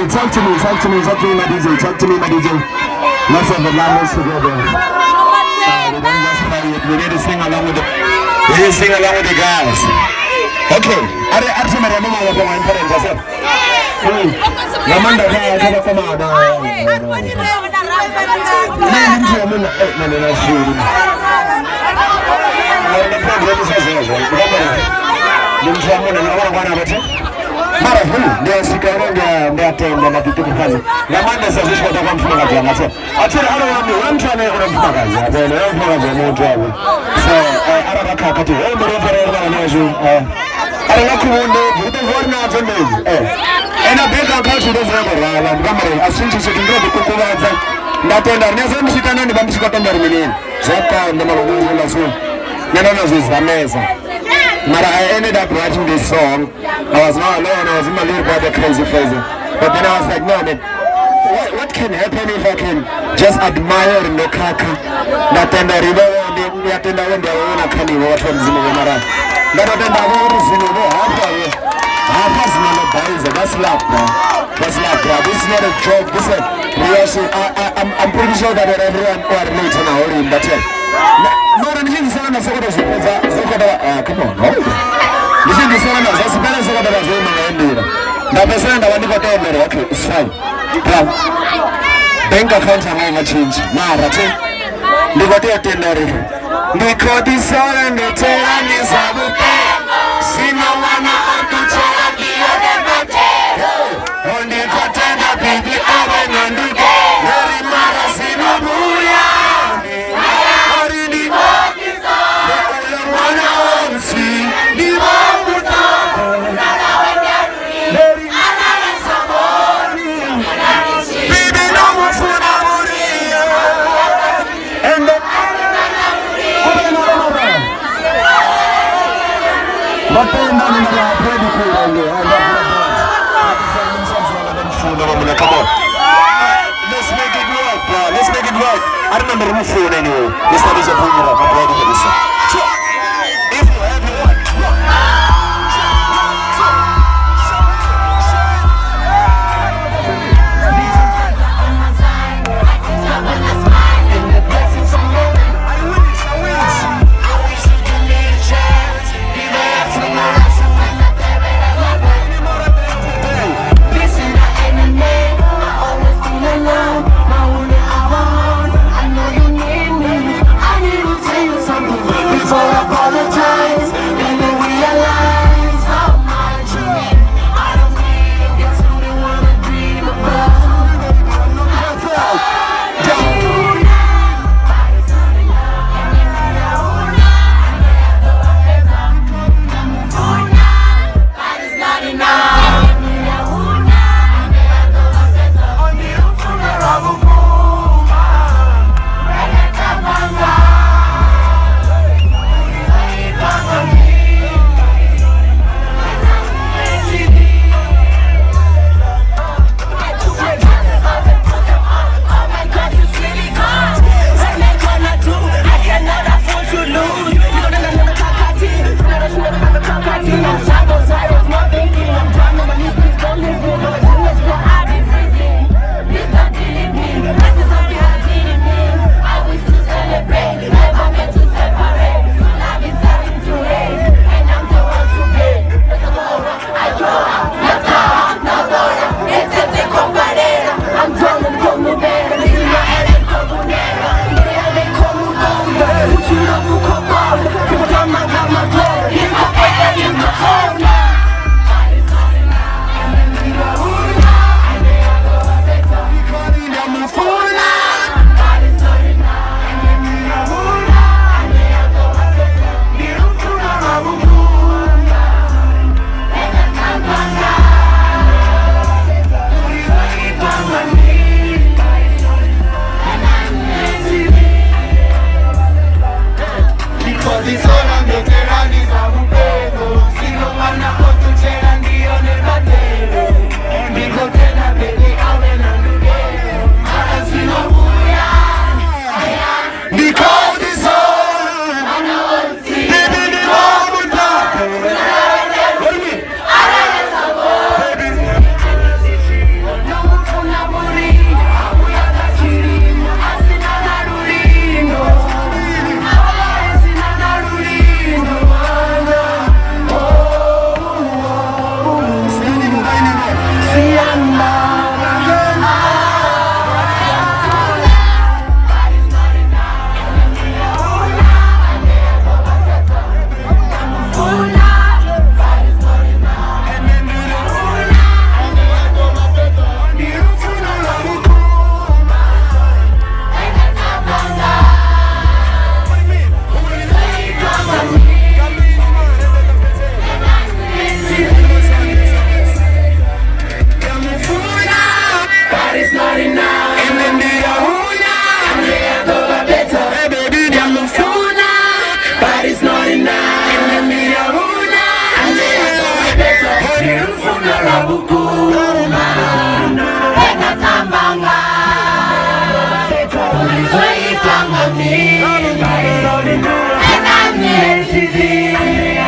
talk to me, my DJ, talk to me, my DJ. Let's have the language together. We don't just play it, we need to sing along with the guys. Okay, I'm mara huu ndio sikaronga ndio tenda na kitu kazi na maana sasa sisi kwa mfano kazi ya mate achana ana mtu anayefanya kazi hapo na mtu hapo so ara baka kati wewe ndio fara na nazo ara na kuonde ndio vorna tende ena beka kazi ndio zora la kama asinzi sekindio kukubaza ndatenda neza mshikana ni bamshika tenda rimini zaka ndio marugu la so nena nazo zameza. But I ended up writing this song. I was not alone, I was in my little brother crazy phrase. But then I was like, no man, what can happen if I can just admire Nokaka? Natenda riba natenda wende wana kani watu mzima mara. Natenda watu mzima hapa zina baiza. That's love, bro. That's love, bro. This is not a joke. This is real shit. I'm pretty sure that everyone who are related now already in that way. Mara nijini sana na soko da come on, no. Nijini sana na zasipenda soko da zema naendera. Na pesa nda wandiko tendere, okay, it's fine. Bank account anga change. Mara te. Ndiko tendere. Ndiko disora ndetera nisabute. Sina wana atuchera bione bate. Ndiko tenda bibi awe nandike. Neri mara sina buya. Come on. Let's make it work, bro. Let's make it work. I remember my phone anyway. This time is a boomer up. I'm ready for this. So, if you everyone. Something and I'm meant to be.